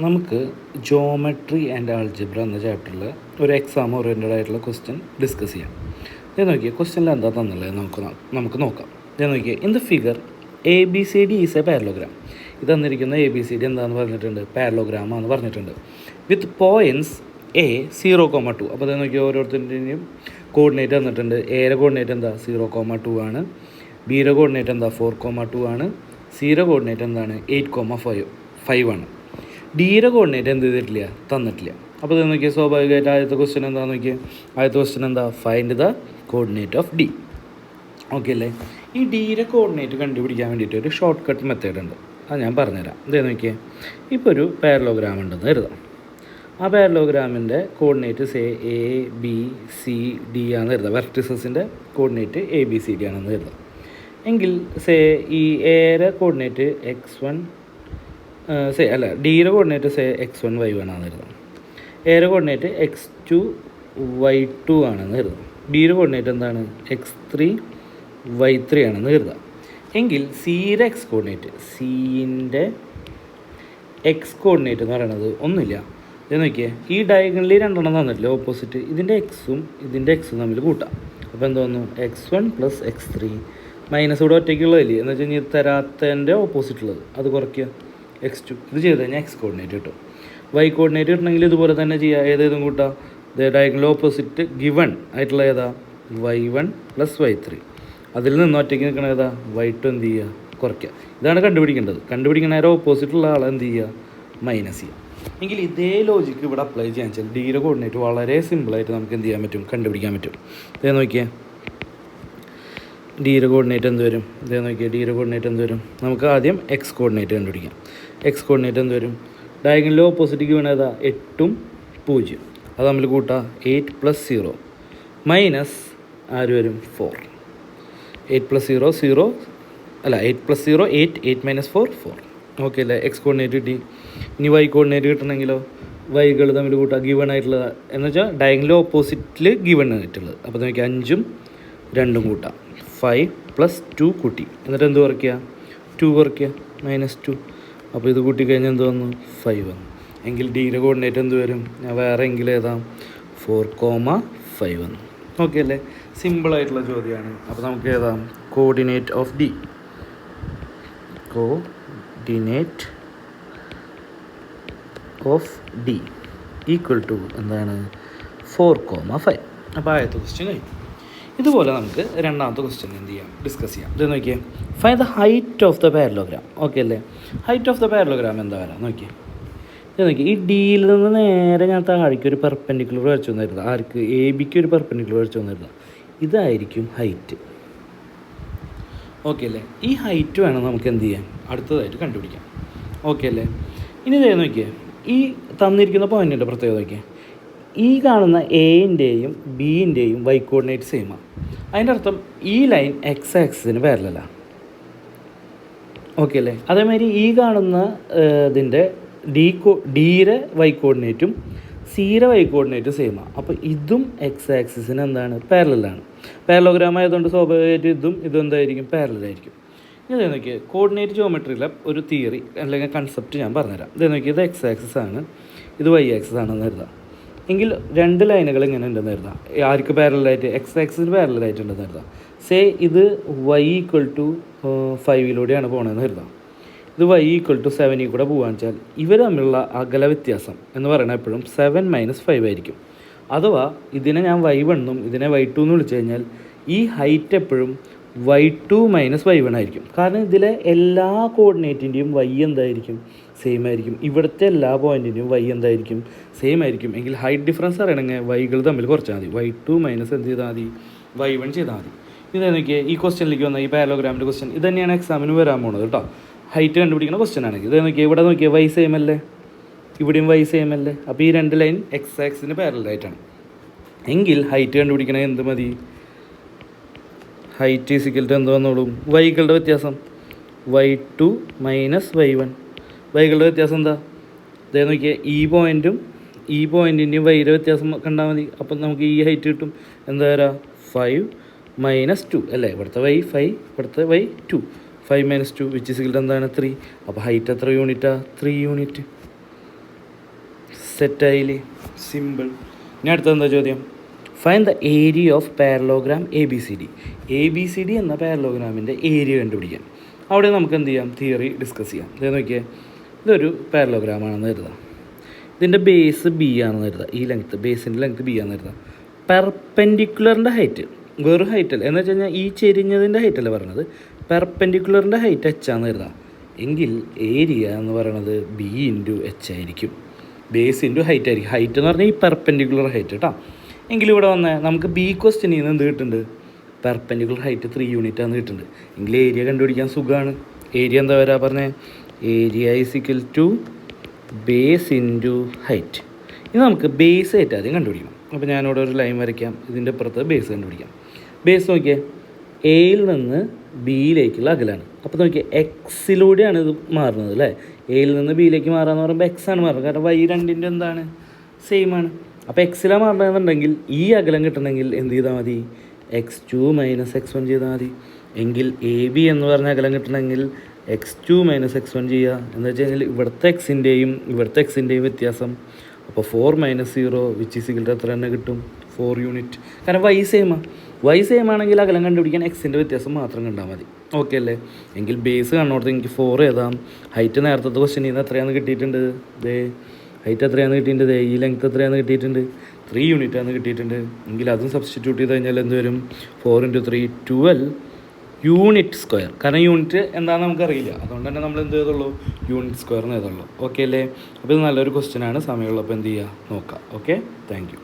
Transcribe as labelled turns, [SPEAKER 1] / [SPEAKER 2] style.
[SPEAKER 1] നമുക്ക് geometry and algebra എന്ന ചാപ്റ്ററിൽ ഒരു എക്സാം ഓറിയൻറ്റഡ് ആയിട്ടുള്ള ക്വസ്റ്റ്യൻ ഡിസ്കസ് ചെയ്യാം. ഇത് നോക്കിയാൽ ക്വസ്റ്റ്യനിൽ എന്താ തന്നുള്ളത് നമുക്ക് നോക്കാം. ഇത് നോക്കിയാൽ in the figure A B C D is A parallelogram. ഇത് തന്നിരിക്കുന്ന എ ബി സി ഡി എന്താണെന്ന് പറഞ്ഞിട്ടുണ്ട്, പാരലോഗ്രാമാണെന്ന് പറഞ്ഞിട്ടുണ്ട്. വിത്ത് പോയിൻറ്റ്സ് എ 0,2. അപ്പോൾ ഇത് നോക്കിയാൽ ഓരോരുത്തരുടെയും കോർഡിനേറ്റ് തന്നിട്ടുണ്ട്. എയുടെ കോർഡിനേറ്റ് എന്താ 0,2 ആണ്, ബിയുടെ കോർഡിനേറ്റ് എന്താ 4,2 ആണ്, സിയുടെ കോർഡിനേറ്റ് എന്താണ് 8,5 ആണ്. ഡിയുടെ കോർഡിനേറ്റ് എന്ത് ചെയ്തിട്ടില്ല, തന്നിട്ടില്ല. അപ്പോൾ ഇത് നോക്കിയാൽ സ്വാഭാവികമായിട്ട് ആദ്യത്തെ ക്വസ്റ്റ്യൻ എന്താണെന്ന് നോക്കിയാൽ ആദ്യത്തെ ക്വസ്റ്റ്യൻ എന്താ, find the coordinate of D. Okay അല്ലേ? ഈ ഡിയുടെ കോർഡിനേറ്റ് കണ്ടുപിടിക്കാൻ വേണ്ടിയിട്ട് ഒരു ഷോർട്ട് കട്ട് മെത്തേഡ് ഉണ്ട്, അത് ഞാൻ പറഞ്ഞുതരാം. ഇതേ നോക്കിയാൽ ഇപ്പോൾ ഒരു പാരലോഗ്രാം ഉണ്ടെന്ന് കരുതാം. ആ പാരലോഗ്രാമിൻ്റെ coordinate say A B C D ആണെന്ന് കരുതാം. വെർട്ടിസസിൻ്റെ coordinate A B C D ആണെന്ന് കരുതാം. എങ്കിൽ സേ ഈ എയുടെ കോർഡിനേറ്റ് x1 ഡിയുടെ കോർഡിനേറ്റ് സേ x1 y1 ആണെന്ന് കരുതാം. എയുടെ കോർഡിനേറ്റ് x2 y2 ആണെന്ന് കരുതാം. ഡിയുടെ കോർഡിനേറ്റ് എന്താണ് x3 y3 ആണെന്ന് കരുതാം. എങ്കിൽ സിയുടെ എക്സ് കോർഡിനേറ്റ്, സിൻ്റെ എക്സ് കോർഡിനേറ്റ് എന്ന് പറയുന്നത് ഒന്നുമില്ല. ഇത് നോക്കിയേ, ഈ ഡയഗണലി രണ്ടെണ്ണം തന്നിട്ടില്ല ഓപ്പോസിറ്റ്, ഇതിൻ്റെ എക്സും തമ്മിൽ കൂട്ടാം. അപ്പോൾ എന്ത് വന്നു, x1 + x3 മൈനസ് ഇവിടെ ഒറ്റയ്ക്കുള്ളതല്ലേ എന്ന് വെച്ച് കഴിഞ്ഞാൽ തരാത്തതിൻ്റെ ഓപ്പോസിറ്റ് ഉള്ളത് അത് കുറയ്ക്കുക x2. ഇത് ചെയ്ത് കഴിഞ്ഞാൽ എക്സ് കോർഡിനേറ്റ് കിട്ടും. വൈ കോർഡിനേറ്റ് കിട്ടണമെങ്കിൽ ഇതുപോലെ തന്നെ ചെയ്യുക. ഏതേതും കൂട്ടാം. ഡയഗണൽ ഓപ്പോസിറ്റ് ഗിവൺ ആയിട്ടുള്ള ഏതാ, y1 + y3. അതിൽ നിന്ന് ഒറ്റയ്ക്ക് നിൽക്കണ ഏതാ, y2 എന്ത് ചെയ്യുക, കുറയ്ക്കുക. ഇതാണ് കണ്ടുപിടിക്കേണ്ടത്. കണ്ടുപിടിക്കുന്ന നേരം ഓപ്പോസിറ്റുള്ള ആളെ എന്ത് ചെയ്യുക, മൈനസ് ചെയ്യുക. എങ്കിൽ ഇതേ ലോജിക്ക് ഇവിടെ അപ്ലൈ ചെയ്യാൻ വെച്ചാൽ ഡിയുടെ കോർഡിനേറ്റ് വളരെ സിമ്പിളായിട്ട് നമുക്ക് എന്ത് ചെയ്യാൻ പറ്റും, കണ്ടുപിടിക്കാൻ പറ്റും. ഇതേ നോക്കിയേ, ഡിയുടെ കോർഡിനേറ്റ് എന്ത് വരും, ഇതേ നോക്കിയാൽ ഡിയുടെ കോർഡിനേറ്റ് എന്ത് വരും. നമുക്ക് ആദ്യം എക്സ് കോർഡിനേറ്റ് കണ്ടുപിടിക്കാം. എക്സ് കോർഡിനേറ്റ് എന്ത് വരും, ഡയഗണലിൽ ഓപ്പോസിറ്റ് വേണം ഏതാ, 8ഉം 0. അത് തമ്മിൽ കൂട്ടാം 8 + 0 മൈനസ് ആര് വരും, 4. 8 + 0 0 8 + 0 8 8 - 4 4. ഓക്കെ അല്ലേ? എക്സ് കോർഡിനേറ്റ് കിട്ടി. ഇനി വൈ കോർഡിനേറ്റ് കിട്ടണമെങ്കിലോ വൈകൾ തമ്മിൽ കൂട്ടാം ഗിവൺ ആയിട്ടുള്ളത് എന്ന് വെച്ചാൽ ഡയഗണൽ ഓപ്പോസിറ്റിൽ ഗിവൺ ആയിട്ടുള്ളത്. അപ്പോൾ നോക്കി 5ഉം 2ഉം കൂട്ടാം. 5 + 2 കൂട്ടി, എന്നിട്ട് എന്ത് കുറയ്ക്കുക, 2 കുറയ്ക്കുക, -2. അപ്പോൾ ഇത് കൂട്ടി കഴിഞ്ഞാൽ എന്ത് വന്നു, 5 വന്നു. എങ്കിൽ ഡിയുടെ കോർഡിനേറ്റ് എന്ത് വരും, ഞാൻ വേറെ എങ്കിലും ഏതാ 4,5 വന്നു. ഓക്കെ അല്ലേ? സിമ്പിളായിട്ടുള്ള ചോദ്യമാണ്. അപ്പോൾ നമുക്ക് ഏതാ, coordinate of D, coordinate of D equal to എന്താണ്, 4,5. അപ്പോൾ ആദ്യത്തെ ക്വസ്റ്റ്യൻ കഴിഞ്ഞു. ഇതുപോലെ നമുക്ക് രണ്ടാമത്തെ ക്വസ്റ്റ്യൻ എന്ത് ചെയ്യാം, ഡിസ്കസ് ചെയ്യാം. ഇത് നോക്കിയേ, find the height of the parallelogram. Okay അല്ലേ? ഹൈറ്റ് ഓഫ് ദ പാരലോഗ്രാം എന്താ വരാം നോക്കിയേ. ഇത് നോക്കി, ഈ ഡിയിൽ നിന്ന് നേരെ ഞാൻ താഴേക്ക് ഒരു പെർപെൻഡിക്കുലർ വരച്ചു വന്നിരുന്നത്. ആർക്ക്, എ ബിക്ക് ഒരു പെർപെൻഡിക്കുലർ വരച്ചു വന്നിരുന്നത്. ഇതായിരിക്കും ഹൈറ്റ്. ഓക്കെ അല്ലേ? ഈ ഹൈറ്റ് വേണം നമുക്ക് എന്ത് ചെയ്യാൻ, അടുത്തതായിട്ട് കണ്ടുപിടിക്കാം. ഓക്കെ അല്ലേ? ഇനി ഇതേ നോക്കിയേ, ഈ തന്നിരിക്കുന്ന പോയിൻറ്റിൻ്റെ പ്രത്യേകത നോക്കിയേ, ഈ കാണുന്ന എൻ്റെയും ബിൻ്റെയും വൈ കോർഡിനേറ്റ് സെയിമാണ്. അതിൻ്റെ അർത്ഥം ഈ ലൈൻ എക്സ് ആക്സിന് പാരലലാണ്. ഓക്കെ അല്ലേ? അതേമാതിരി ഈ കാണുന്ന ഇതിൻ്റെ ഡിയുടെ വൈ കോർഡിനേറ്റും സിയുടെ വൈ കോർഡിനേറ്റും സെയിമാണ്. അപ്പോൾ ഇതും എക്സ് ആക്സിസിന് എന്താണ്, പാരലലാണ്. പാരലോഗ്രാം ആയതുകൊണ്ട് സ്വാഭാവികമായിട്ട് ഇതും എന്തായിരിക്കും, പാരലായിരിക്കും. ഇതേ നോക്കിയാൽ കോർഡിനേറ്റ് ജോമെട്രിയിലെ ഒരു തിയറി അല്ലെങ്കിൽ കൺസെപ്റ്റ് ഞാൻ പറഞ്ഞുതരാം. ഇതേ നോക്കിയാൽ ഇത് എക്സ് ആക്സിസ് ആണ്, ഇത് വൈ ആക്സിസ് ആണെന്ന് കരുതാം. എങ്കിൽ രണ്ട് ലൈനുകൾ ഇങ്ങനെ ഉണ്ടെന്ന് കരുതാം. ആർക്ക് പാരലായിട്ട്, എക്സ് ആക്സിന് പാരലായിട്ട് ഉണ്ടെന്ന് കരുതാം. സേ ഇത് y = 5 പോകണമെന്ന് കരുതാം. ഇത് y = 7 കൂടെ പോകാന്ന് വെച്ചാൽ ഇവർ തമ്മിലുള്ള അകല വ്യത്യാസം എന്ന് പറയുന്നത് എപ്പോഴും 7 - 5 ആയിരിക്കും. അഥവാ ഇതിനെ ഞാൻ y1 എന്നും ഇതിനെ y2 എന്ന് വിളിച്ചു കഴിഞ്ഞാൽ ഈ ഹൈറ്റ് എപ്പോഴും y2 - y1 ആയിരിക്കും. കാരണം ഇതിലെ എല്ലാ കോർഡിനേറ്റിൻ്റെയും y എന്തായിരിക്കും, സെയിം ആയിരിക്കും. ഇവിടുത്തെ എല്ലാ പോയിൻറ്റിൻ്റെയും y എന്തായിരിക്കും, സെയിം ആയിരിക്കും. എങ്കിൽ ഹൈറ്റ് ഡിഫറൻസ് അറിയണമെങ്കിൽ വൈകൾ തമ്മിൽ കുറച്ചാൽ മതി. y2 മൈനസ് എന്ത് ചെയ്താൽ മതി, y1 ചെയ്താൽ മതി. ഇത് നോക്കിയാൽ ഈ ക്വസ്റ്റ്യനിലേക്ക് വന്ന ഈ പാരലോഗ്രാമിൻ്റെ ക്വസ്റ്റ്യൻ ഇത് തന്നെയാണ് എക്സാമിന് വരാൻ പോകുന്നത് കേട്ടോ. ഹൈറ്റ് കണ്ടുപിടിക്കുന്ന ക്വസ്റ്റ്യൻ ആണെങ്കിൽ ഇത് നോക്കിയാൽ ഇവിടെ നോക്കിയാൽ y സെയിം അല്ലേ, ഇവിടെയും y സെയിം അല്ലേ. അപ്പോൾ ഈ രണ്ട് ലൈൻ എക്സ് ആക്സിന് പാരലായിട്ടാണ്. എങ്കിൽ ഹൈറ്റ് കണ്ടുപിടിക്കണത് എന്ത് മതി, ഹൈറ്റ് ഈസിക്കൽട്ട് എന്ത് വന്നോളും, വൈകളുടെ വ്യത്യാസം y2 - y1. വൈകളുടെ വ്യത്യാസം എന്താ, ഇതേ നോക്കിയാൽ ഈ പോയിൻറ്റിൻ്റെയും വൈയുടെ വ്യത്യാസം കണ്ടാൽ മതി. അപ്പം നമുക്ക് ഈ ഹൈറ്റ് കിട്ടും. എന്താ വരാ, 5 - 2 അല്ലേ. ഇവിടുത്തെ y 5, ഇവിടുത്തെ y 2. 5 - 2 വിച്ച് ഈസിക്കൽട്ട് എന്താണ്, 3. അപ്പോൾ ഹൈറ്റ് എത്ര യൂണിറ്റാണ്, 3 യൂണിറ്റ്. സെറ്റായില്ലേ? സിമ്പിൾ. ഇനി അടുത്തെന്താ ചോദ്യം? Find the area of parallelogram A B C D. A B C D എന്ന പാരലോഗ്രാമിൻ്റെ ഏരിയ കണ്ടുപിടിക്കാം. അവിടെ നമുക്ക് എന്ത് ചെയ്യാം? തിയറി ഡിസ്കസ് ചെയ്യാം. ഇത് നോക്കിയേ, ഇതൊരു പാരലോഗ്രാമാണെന്ന് കരുതാം. ഇതിൻ്റെ ബേസ് ബി ആണെന്ന് കരുതാം. ഈ ലെങ്ത്ത്, ബേസിൻ്റെ ലെങ്ത്ത് ബി ആണെന്ന് കരുതാം. പെർപെൻഡിക്കുലറിൻ്റെ ഹൈറ്റ്, വേറെ ഹൈറ്റ് അല്ല, എന്ന് വെച്ച് കഴിഞ്ഞാൽ ഈ ചെരിഞ്ഞതിൻ്റെ ഹൈറ്റ് അല്ല പറഞ്ഞത്, പെർപെൻഡിക്കുലറിൻ്റെ ഹൈറ്റ് എച്ച് ആണെന്ന് കരുതാം. എങ്കിൽ ഏരിയ എന്ന് പറയുന്നത് ബി ഇൻറ്റു എച്ച് ആയിരിക്കും. ബേസ് ഇൻറ്റു ഹൈറ്റ് ആയിരിക്കും. ഹൈറ്റ് എന്ന് പറഞ്ഞാൽ ഈ പെർപെൻഡിക്കുലർ ഹൈറ്റ് കേട്ടോ. എങ്കിൽ ഇവിടെ വന്നാൽ നമുക്ക് ബി ക്വസ്റ്റ്യനിൽ നിന്ന് എന്ത് കിട്ടുന്നുണ്ട്? പെർപെൻഡിക്കുലർ ഹൈറ്റ് 3 യൂണിറ്റ് ആണ് കിട്ടുന്നുണ്ട്. എങ്കിൽ ഏരിയ കണ്ടുപിടിക്കാൻ സുഖമാണ്. ഏരിയ എന്താ വരാ പറഞ്ഞേ? Area is equal to base into height. ഇത് നമുക്ക് ബേസ് ഹൈറ്റ് ആദ്യം കണ്ടുപിടിക്കണം. അപ്പോൾ ഞാനിവിടെ ഒരു ലൈൻ വരയ്ക്കാം. ഇതിൻ്റെ അപ്പുറത്ത് ബേസ് കണ്ടുപിടിക്കാം. ബേസ് നോക്കിയേ, എയിൽ നിന്ന് ബിയിലേക്കുള്ള അകലാണ്. അപ്പോൾ നോക്കിയേ, എക്സിലൂടെയാണ് ഇത് മാറുന്നത് അല്ലേ? എയിൽ നിന്ന് ബിയിലേക്ക് മാറുകയെന്ന് പറയുമ്പോൾ എക്സ് ആണ് മാറുന്നത്. കാരണം വൈ രണ്ടിൻ്റെ എന്താണ്? സെയിം ആണ്. അപ്പോൾ എക്സിലാണ് മാറണമെന്നുണ്ടെങ്കിൽ ഈ അകലം കിട്ടണമെങ്കിൽ എന്ത് ചെയ്താൽ മതി? x2 - x1 ചെയ്താൽ മതി. എങ്കിൽ എ ബി എന്ന് പറഞ്ഞ അകലം കിട്ടണമെങ്കിൽ x2 - x1 ചെയ്യുക. എന്ന് വെച്ച് കഴിഞ്ഞാൽ ഇവിടുത്തെ എക്സിൻ്റെയും ഇവിടുത്തെ എക്സിൻ്റെയും വ്യത്യാസം. അപ്പോൾ 4 - 0 വിച്ച് ഈസ് ഈക്വൽ ടു എത്ര തന്നെ കിട്ടും? 4 യൂണിറ്റ്. കാരണം വൈ സെയിമാണ്. വൈ സെയിം ആണെങ്കിൽ അകലം കണ്ടുപിടിക്കാൻ എക്സിൻ്റെ വ്യത്യാസം മാത്രം കണ്ടാൽ മതി. ഓക്കെ അല്ലേ? എങ്കിൽ ബേസ് കാണുന്നോടത്ത് എനിക്ക് 4 എഴുതാം. ഹൈറ്റ് നേരത്തെ ക്വസ്റ്റ്യനിൽ നിന്ന് എത്രയാണെന്ന് കിട്ടിയിട്ടുണ്ട്? ദേ ഹൈറ്റ് എത്രയാണെന്ന് കിട്ടിയിട്ടുണ്ട്? ഈ ലെങ്ത്ത് എത്രയാണെന്ന് കിട്ടിയിട്ടുണ്ട്? 3 യൂണിറ്റ് ആണെന്ന് കിട്ടിയിട്ടുണ്ട്. എങ്കിൽ അതും സബ്സ്റ്റിറ്റ്യൂട്ട് ചെയ്ത് കഴിഞ്ഞാൽ എന്ത് വരും? 4 × 3 12 യൂണിറ്റ് സ്ക്വയർ. കാരണം യൂണിറ്റ് എന്താണെന്ന് നമുക്കറിയില്ല, അതുകൊണ്ട് തന്നെ നമ്മൾ എന്ത് ചെയ്തുള്ളൂ? യൂണിറ്റ് സ്ക്വയർ എന്ന് എഴുതുള്ളൂ. ഓക്കെ അല്ലേ? അപ്പോൾ ഇത് നല്ലൊരു ക്വസ്റ്റ്യനാണ്. സമയമുള്ളപ്പോൾ എന്ത് ചെയ്യുക? നോക്കാം. Okay, thank you.